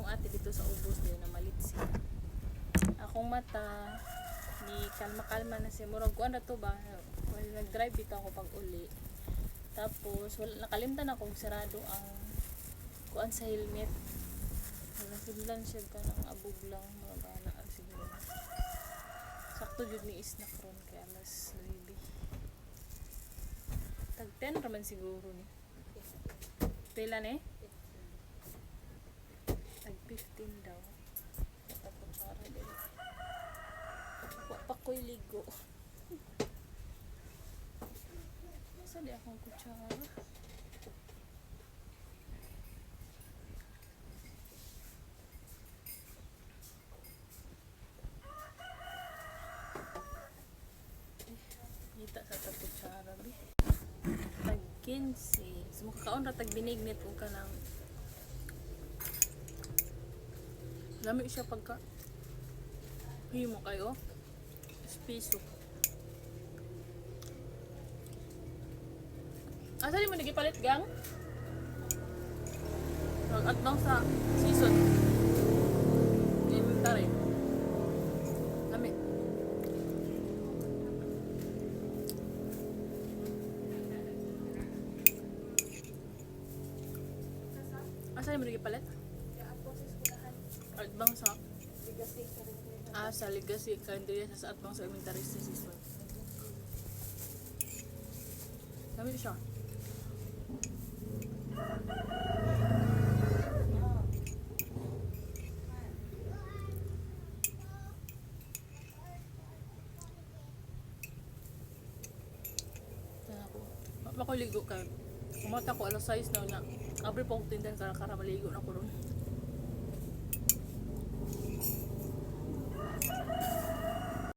akong ate dito sa ubos din na malitsi. Akong mata ni kalma-kalma na siya. Murag kuan na to ba? Well, nag-drive dito ako pag uli. Tapos nakalimtan akong sarado ang kuan sa helmet. Nasidlan siya ka ng abog lang mga bana siguro. Sakto jud ni isnak ron kay alas 9. Tag 10 raman siguro ni. Pila ni? Tag 15 daw. Tapos para din. Wa pa ko'y ligo. Nasa di akong kutsara? Kita sa kutsara bi. Tag 15. So makakaon ra tag binignit o ka ng lami siya pagka himo kayo. Piso. Asa di mo nagipalit gang? Nag-advance sa season. Inventory. Lami. Asa di mo nagipalit? Advance sa sa legacy country sa atbang sa inventory sa season. Kami siya. Ako ligo ka. Kumata ko alas 6 na na. Abre pong tindan kara maligo na ko ron.